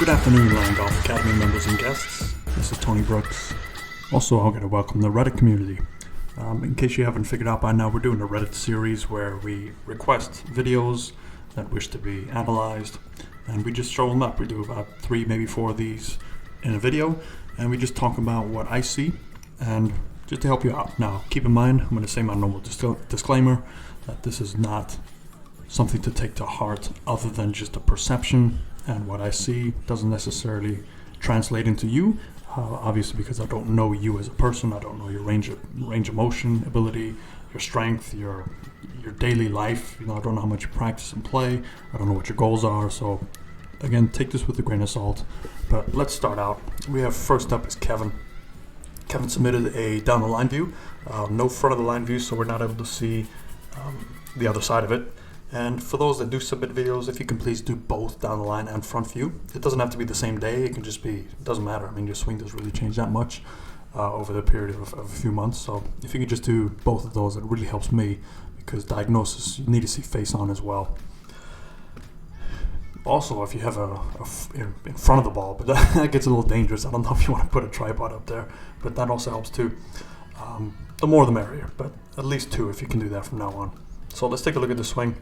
Good afternoon, Lion Golf Academy members and guests. This is Tony Brooks. Also, I'm going to welcome the Reddit community. In case you haven't figured out by now, we're doing a Reddit series where we request videos that wish to be analyzed, and we just show them up. We do about 3, maybe 4 of these in a video, and we just talk about what I see, and just to help you out. Now, keep in mind, I'm going to say my normal disclaimer that this is not something to take to heart other than just a perception, and what I see doesn't necessarily translate into you, obviously, because I don't know you as a person. I don't know your range of motion ability, your strength, your daily life. I don't know how much you practice and play. I don't know what your goals are. So again, take this with a grain of salt. But let's start out. We have first up is Kevin. Kevin submitted a down the line view, no front of the line view, so we're not able to see the other side of it. And for those that do submit videos, if you can please do both down the line and front view. It doesn't have to be the same day. It can just be, it doesn't matter. I mean, your swing doesn't really change that much over the period of a few months. So if you can just do both of those, it really helps me, because you need to see face on as well. Also, if you have in front of the ball, but that gets a little dangerous. I don't know if you want to put a tripod up there, but that also helps too. The more the merrier, but at least 2 if you can do that from now on. So let's take a look at the swing.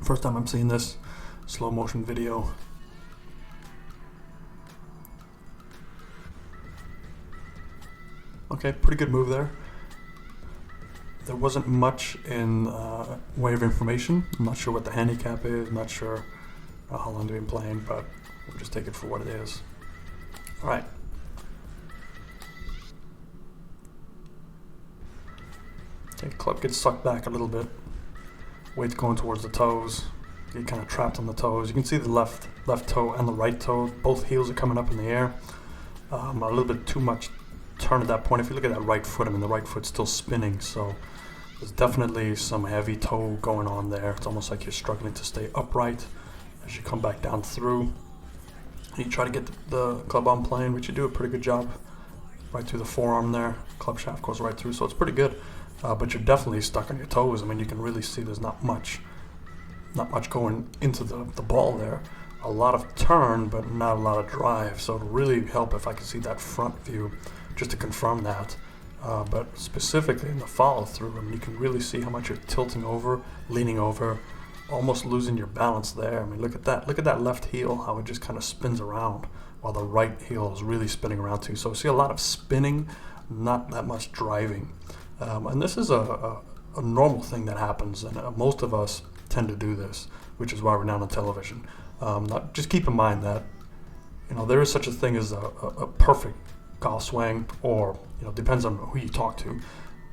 First time I'm seeing this slow motion video. Okay, pretty good move there. There wasn't much in way of information. I'm not sure what the handicap is. I'm not sure how long they've been playing, but we'll just take it for what it is. All right. Okay, club gets sucked back a little bit. Weight's going towards the toes. Get kind of trapped on the toes. You can see the left toe and the right toe. Both heels are coming up in the air. A little bit too much turn at that point. If you look at that right foot, I mean, the right foot's still spinning, so there's definitely some heavy toe going on there. It's almost like you're struggling to stay upright as you come back down through. And you try to get the club on plane, which you do a pretty good job. Right through the forearm there. Club shaft goes right through, so it's pretty good. But you're definitely stuck on your toes. I mean, you can really see there's not much going into the ball there. A lot of turn, but not a lot of drive. So it would really help if I could see that front view just to confirm that. But specifically in the follow through, I mean, you can really see how much you're tilting over, leaning over, almost losing your balance there. I mean, look at that. Look at that left heel, how it just kind of spins around while the right heel is really spinning around too. So see a lot of spinning, not that much driving. And this is a normal thing that happens, and most of us tend to do this, which is why we're not on television. Just keep in mind that there is such a thing as a perfect golf swing, or depends on who you talk to,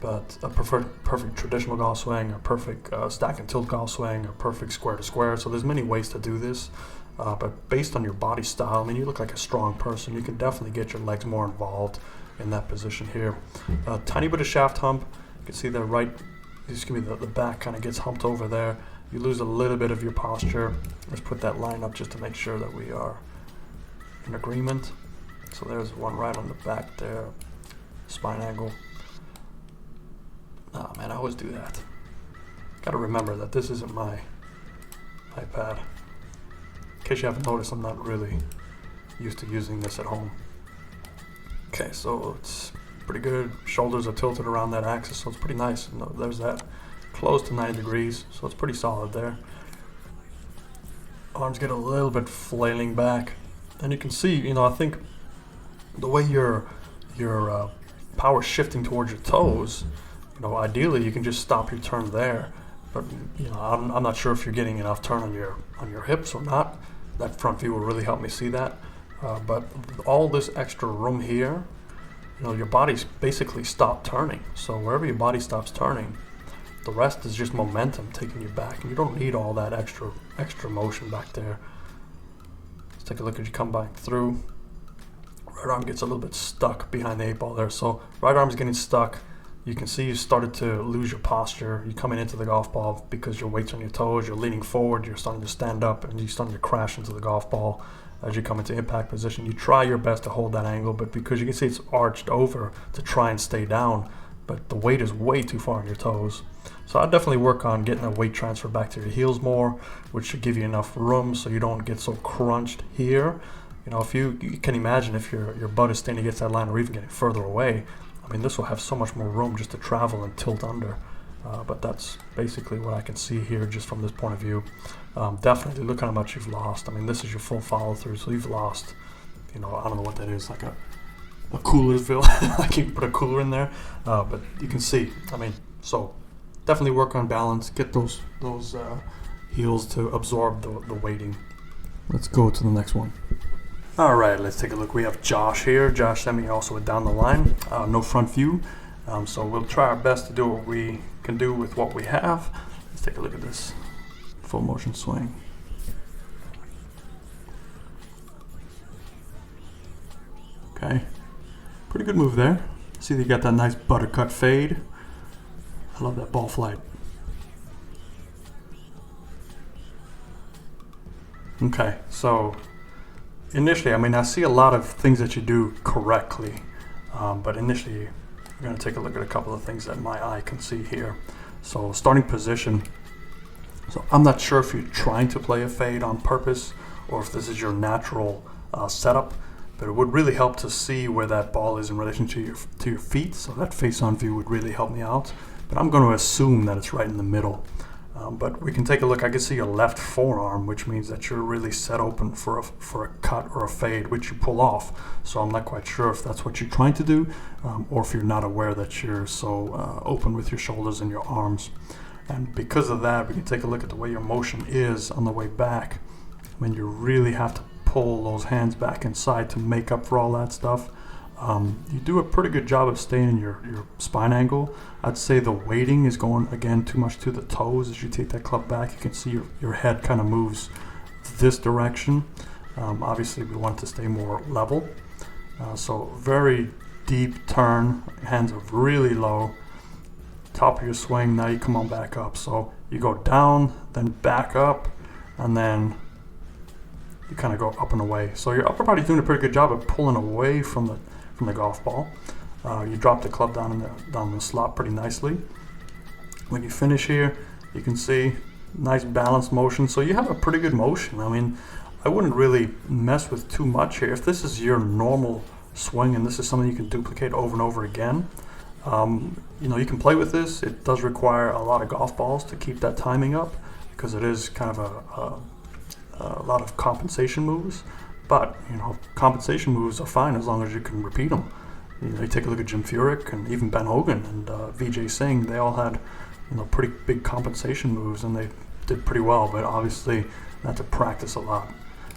but a perfect traditional golf swing, a perfect stack and tilt golf swing, a perfect square to square. So there's many ways to do this, but based on your body style, I mean, you look like a strong person. You can definitely get your legs more involved in that position here. Tiny bit of shaft hump. You can see the the back kind of gets humped over there. You lose a little bit of your posture. Let's put that line up just to make sure that we are in agreement. So there's one right on the back there, spine angle. Oh man, I always do that. Gotta remember that this isn't my iPad. In case you haven't noticed, I'm not really used to using this at home. Okay, so it's pretty good. Shoulders are tilted around that axis, so it's pretty nice. And there's that, close to 90 degrees, so it's pretty solid there. Arms get a little bit flailing back, and you can see, I think the way your power shifting towards your toes, ideally you can just stop your turn there. But I'm not sure if you're getting enough turn on your hips or not. That front view will really help me see that. But all this extra room here, your body's basically stopped turning. So wherever your body stops turning, the rest is just momentum taking you back, and you don't need all that extra motion back there. Let's take a look as you come back through. Right arm gets a little bit stuck behind the 8 ball there. So right arm's getting stuck. You can see you started to lose your posture. You're coming into the golf ball because your weight's on your toes. You're leaning forward. You're starting to stand up, and you're starting to crash into the golf ball as you come into impact position. You try your best to hold that angle, but because you can see it's arched over to try and stay down, but the weight is way too far on your toes. So I'd definitely work on getting a weight transfer back to your heels more, which should give you enough room so you don't get so crunched here. You know, if you can imagine if your butt is staying against that line or even getting further away, I mean, this will have so much more room just to travel and tilt under. But that's basically what I can see here just from this point of view. Definitely look how much you've lost. I mean, this is your full follow through, so you've lost, you know, I don't know what that is, like a Coolersville. Like you can put a cooler in there, but you can see, I mean, so definitely work on balance, get those heels to absorb the weighting. Let's go to the next one. All right, let's take a look. We have Josh here. Josh sent me also a down the line, no front view. So we'll try our best to do what we can do with what we have. Let's take a look at this full motion swing. Okay, pretty good move there. See, they got that nice buttercut fade. I love that ball flight. Okay, so initially, I mean, I see a lot of things that you do correctly, but initially, we're going to take a look at a couple of things that my eye can see here. So starting position. So I'm not sure if you're trying to play a fade on purpose or if this is your natural setup, but it would really help to see where that ball is in relation to your feet. So that face-on view would really help me out. But I'm going to assume that it's right in the middle. But we can take a look. I can see your left forearm, which means that you're really set open for a cut or a fade, which you pull off. So I'm not quite sure if that's what you're trying to do, or if you're not aware that you're so open with your shoulders and your arms. And because of that, we can take a look at the way your motion is on the way back. When you really have to pull those hands back inside to make up for all that stuff. You do a pretty good job of staying in your spine angle. I'd say the weighting is going, again, too much to the toes. As you take that club back, you can see your head kind of moves this direction. Obviously, we want it to stay more level. So very deep turn, hands are really low. Top of your swing, now you come on back up. So you go down, then back up, and then you kind of go up and away. So your upper body's doing a pretty good job of pulling away from the golf ball. You drop the club down in the slot pretty nicely. When you finish here, you can see nice balanced motion. So you have a pretty good motion. I mean, I wouldn't really mess with too much here. If this is your normal swing and this is something you can duplicate over and over again, you know, you can play with this. It does require a lot of golf balls to keep that timing up because it is kind of a lot of compensation moves. But, you know, compensation moves are fine as long as you can repeat them. You know, you take a look at Jim Furyk and even Ben Hogan and Vijay Singh. They all had, you know, pretty big compensation moves and they did pretty well. But obviously, they had to practice a lot.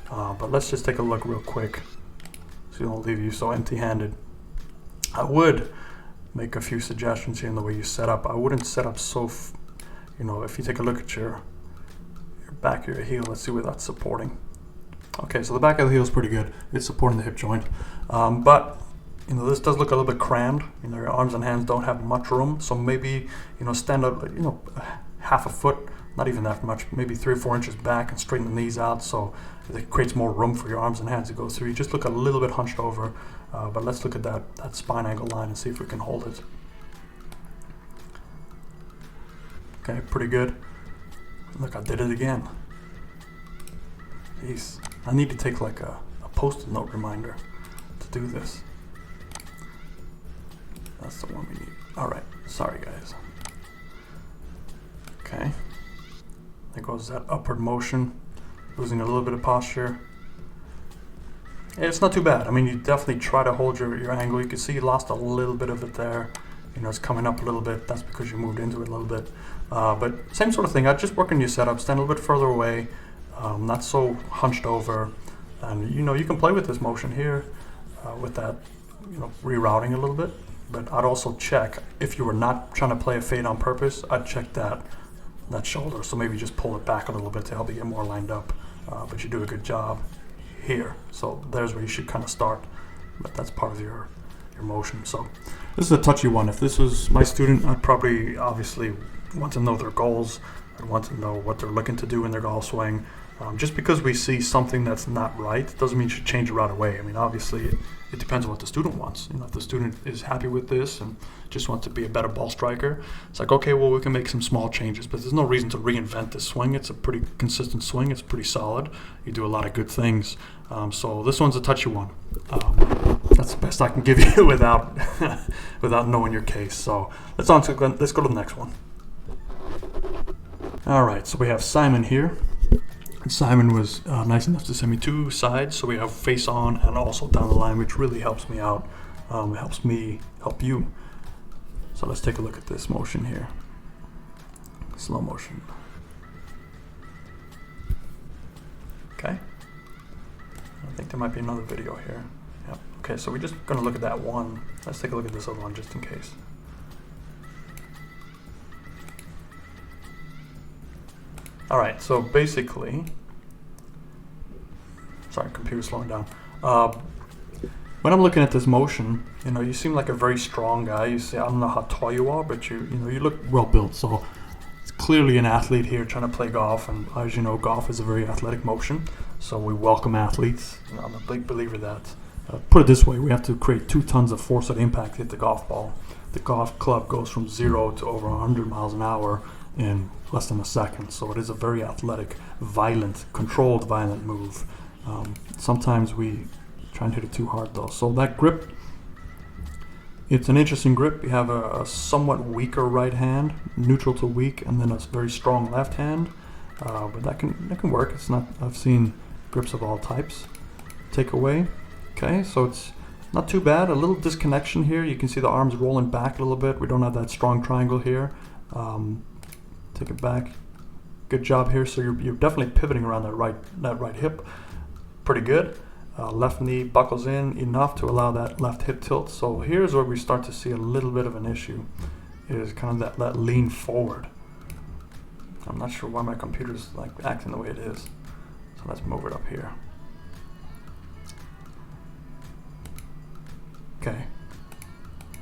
But let's just take a look real quick so you don't leave you so empty-handed. I would make a few suggestions here in the way you set up. I wouldn't set up so, you know, if you take a look at your back of your heel, let's see where that's supporting. Okay, so the back of the heel is pretty good. It's supporting the hip joint. But, you know, this does look a little bit crammed. You know, your arms and hands don't have much room. So maybe, you know, stand up, you know, half a foot, not even that much, maybe 3 or 4 inches back and straighten the knees out so it creates more room for your arms and hands to go through. You just look a little bit hunched over. But let's look at that spine angle line and see if we can hold it. Okay, pretty good. Look, I did it again. Jeez, I need to take like a post-it note reminder to do this. That's the one we need. All right, sorry guys. Okay, there goes that upward motion, losing a little bit of posture. It's not too bad. I mean, you definitely try to hold your angle. You can see you lost a little bit of it there. You know, it's coming up a little bit. That's because you moved into it a little bit. But same sort of thing. I'd just work on your setup. Stand a little bit further away. Not so hunched over. And, you know, you can play with this motion here with that, you know, rerouting a little bit. But I'd also check, if you were not trying to play a fade on purpose, I'd check that shoulder. So maybe just pull it back a little bit to help you get more lined up. But you do a good job here. So there's where you should kind of start. But that's part of your motion. So this is a touchy one. If this was my student, I'd probably obviously want to know their goals. I'd want to know what they're looking to do in their golf swing. Just because we see something that's not right doesn't mean you should change it right away. I mean, obviously, it depends on what the student wants. You know, if the student is happy with this and just wants to be a better ball striker, it's like, okay, well, we can make some small changes, but there's no reason to reinvent this swing. It's a pretty consistent swing. It's pretty solid. You do a lot of good things. So this one's a touchy one. That's the best I can give you without without knowing your case. So let's go to the next one. All right, so we have Simon here. Simon was nice enough to send me 2 sides, so we have face on and also down the line, which really helps me out. It helps me help you. So let's take a look at this motion here. Slow motion. Okay. I think there might be another video here. Yep. Okay, so we're just going to look at that one. Let's take a look at this other one just in case. All right, so basically, sorry, computer's slowing down. When I'm looking at this motion, you know, you seem like a very strong guy. You say, I don't know how tall you are, but you look well built. So it's clearly an athlete here trying to play golf, and as you know, golf is a very athletic motion. So we welcome athletes. You know, I'm a big believer that. Put it this way: we have to create 2 tons of force at impact to hit the golf ball. The golf club goes from 0 to over 100 miles an hour in less than a second. So it is a very athletic, violent, controlled violent move. Sometimes we try and hit it too hard though. So that grip, it's an interesting grip. You have a somewhat weaker right hand, neutral to weak, and then a very strong left hand. But that can work. It's not. I've seen grips of all types. Take away. Okay, so it's not too bad. A little disconnection here. You can see the arms rolling back a little bit. We don't have that strong triangle here. Take it back. Good job here. So you're definitely pivoting around that right hip. Pretty good. Left knee buckles in enough to allow that left hip tilt. So here's where we start to see a little bit of an issue. Is kind of that lean forward. I'm not sure why my computer's like acting the way it is. So let's move it up here. Okay.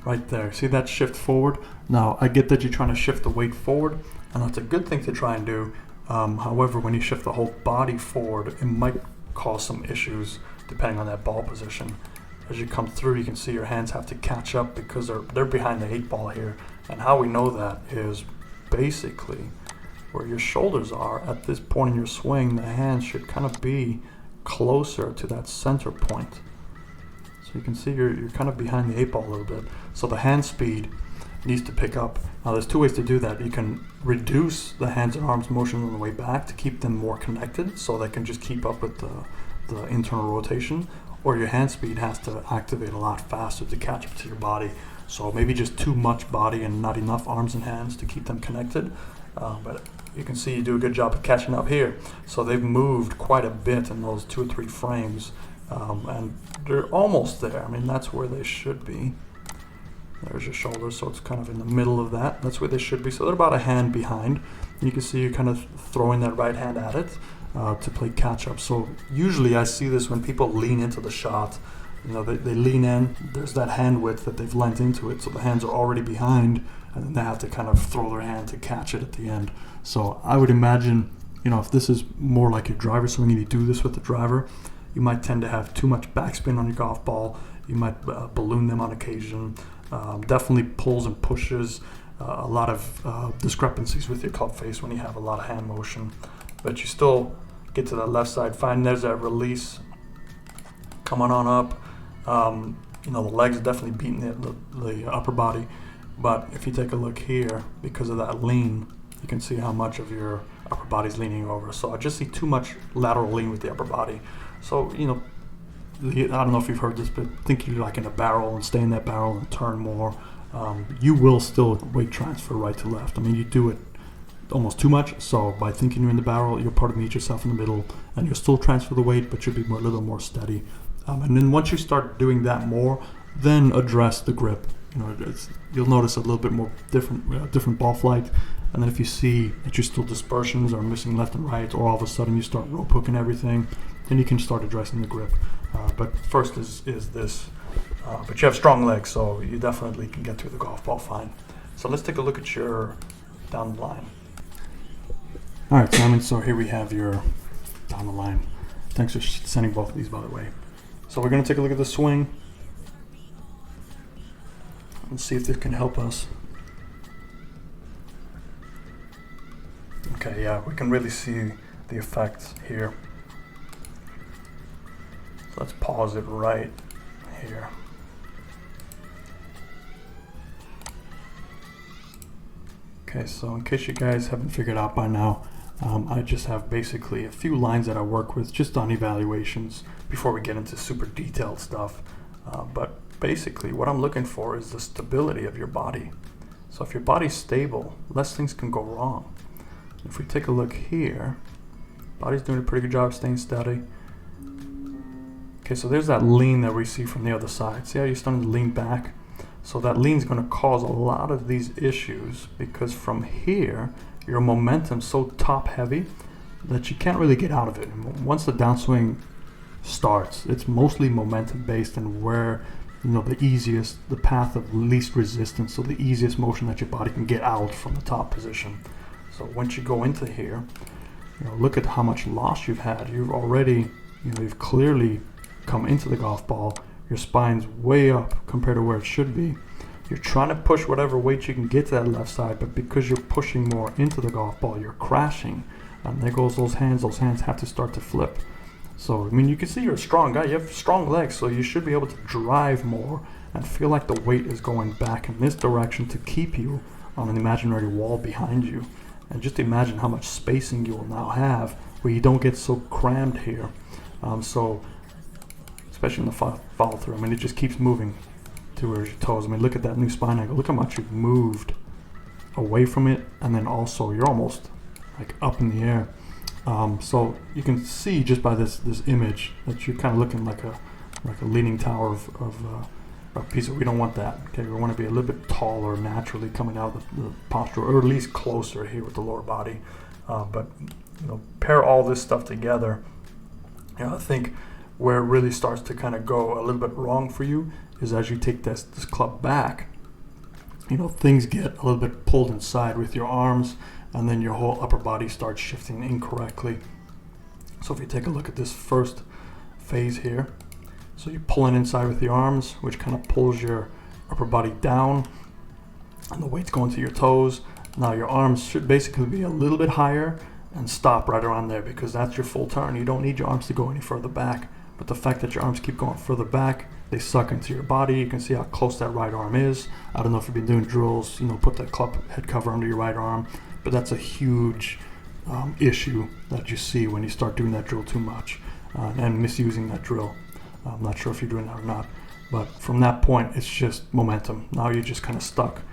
Right there. See that shift forward? Now, I get that you're trying to shift the weight forward, and that's a good thing to try and do. However, when you shift the whole body forward, it might cause some issues depending on that ball position. As you come through, you can see your hands have to catch up because they're behind the 8 ball here. And how we know that is basically where your shoulders are at this point in your swing. The hands should kind of be closer to that center point. So you can see you're kind of behind the 8 ball a little bit. So the hand speed needs to pick up. Now there's 2 ways to do that. You can reduce the hands and arms motion on the way back to keep them more connected so they can just keep up with the internal rotation, or your hand speed has to activate a lot faster to catch up to your body. So maybe just too much body and not enough arms and hands to keep them connected. But you can see you do a good job of catching up here. So they've moved quite a bit in those 2 or 3 frames. And they're almost there. I mean, that's where they should be. There's your shoulder, so it's kind of in the middle of that. That's where they should be. So they're about a hand behind. You can see you're kind of throwing that right hand at it to play catch up. So usually I see this when people lean into the shot. You know, they lean in. There's that hand width that they've lent into it, so the hands are already behind, and then they have to kind of throw their hand to catch it at the end. So I would imagine, you know, if this is more like your driver swing and you do this with the driver, you might tend to have too much backspin on your golf ball. You might balloon them on occasion. Definitely pulls and pushes. A lot of discrepancies with your club face when you have a lot of hand motion. But you still get to that left side. Find there's that release. Coming on up. You know, the legs are definitely beating the upper body. But if you take a look here, because of that lean, you can see how much of your upper body's leaning over. So I just see too much lateral lean with the upper body. So, you know, I don't know if you've heard this, but think you're like in a barrel and stay in that barrel and turn more. You will still weight transfer right to left. I mean, you do it almost too much. So by thinking you're in the barrel, you'll part of meet yourself in the middle, and you'll still transfer the weight, but you'll be a little more steady. And then once you start doing that more, then address the grip. You know, you'll notice a little bit more different ball flight. And then if you see that you're still dispersions or missing left and right, or all of a sudden you start rope hooking everything, then you can start addressing the grip. But first is this. But you have strong legs, so you definitely can get through the golf ball fine. So let's take a look at your down the line. All right, Simon, so here we have your down the line. Thanks for sending both of these, by the way. So we're going to take a look at the swing and see if this can help us. Okay, yeah, we can really see the effects here. So let's pause it right here. Okay, so in case you guys haven't figured out by now, I just have basically a few lines that I work with just on evaluations before we get into super detailed stuff. But basically what I'm looking for is the stability of your body. So if your body's stable, less things can go wrong. If we take a look here, body's doing a pretty good job staying steady. Okay, so there's that lean that we see from the other side. See how you're starting to lean back? So that lean is going to cause a lot of these issues because from here, your momentum's so top heavy that you can't really get out of it. And once the downswing starts, it's mostly momentum based and where, you know, the path of least resistance, so the easiest motion that your body can get out from the top position. So once you go into here, you know, look at how much loss you've had. You've already, you know, you've clearly come into the golf ball. Your spine's way up compared to where it should be. You're trying to push whatever weight you can get to that left side, but because you're pushing more into the golf ball, you're crashing. And there goes those hands. Those hands have to start to flip. So, I mean, you can see you're a strong guy. You have strong legs, so you should be able to drive more and feel like the weight is going back in this direction to keep you on an imaginary wall behind you. And just imagine how much spacing you will now have where you don't get so crammed here. So, especially in the follow through. I mean, it just keeps moving towards your toes. I mean, look at that new spine angle. Look how much you've moved away from it, and then also you're almost like up in the air. So you can see just by this image that you're kind of looking like a leaning tower of a piece of. We don't want that. Okay, we want to be a little bit taller naturally coming out of the posture, or at least closer here with the lower body. But you know, pair all this stuff together. You know, I think where it really starts to kind of go a little bit wrong for you is as you take this club back, you know, things get a little bit pulled inside with your arms, and then your whole upper body starts shifting incorrectly. So if you take a look at this first phase here, so you're pulling inside with your arms, which kind of pulls your upper body down, and the weight's going to your toes. Now your arms should basically be a little bit higher and stop right around there because that's your full turn. You don't need your arms to go any further back. But the fact that your arms keep going further back, they suck into your body. You can see how close that right arm is. I don't know if you've been doing drills, you know, put that club head cover under your right arm, but that's a huge issue that you see when you start doing that drill too much and misusing that drill. I'm not sure if you're doing that or not, but from that point, it's just momentum. Now you're just kind of stuck.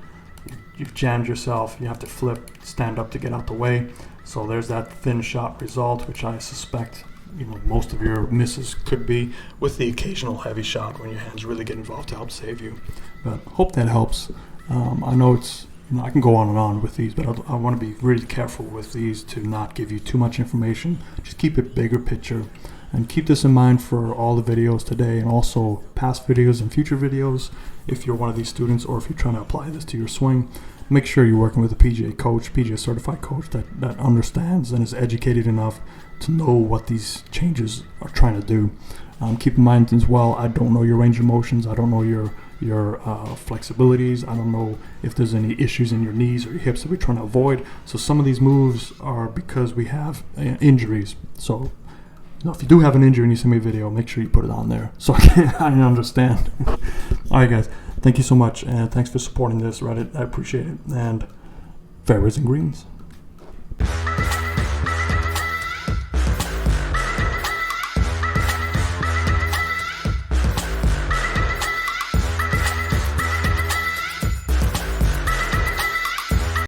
You've jammed yourself. You have to flip, stand up to get out the way. So there's that thin shot result, which I suspect, you know, most of your misses could be, with the occasional heavy shot when your hands really get involved to help save you. But hope that helps. I know it's, you know, I can go on and on with these, but I want to be really careful with these to not give you too much information. Just keep it bigger picture, and keep this in mind for all the videos today and also past videos and future videos. If you're one of these students, or if you're trying to apply this to your swing, make sure you're working with a PGA coach, PGA certified coach that understands and is educated enough to know what these changes are trying to do. Keep in mind as well, I don't know your range of motions. I don't know your flexibilities. I don't know if there's any issues in your knees or your hips that we're trying to avoid. So some of these moves are because we have injuries. So you know, if you do have an injury and you send me a video, make sure you put it on there so I understand. All right, guys. Thank you so much, and thanks for supporting this, Reddit. I appreciate it. And fairways and greens.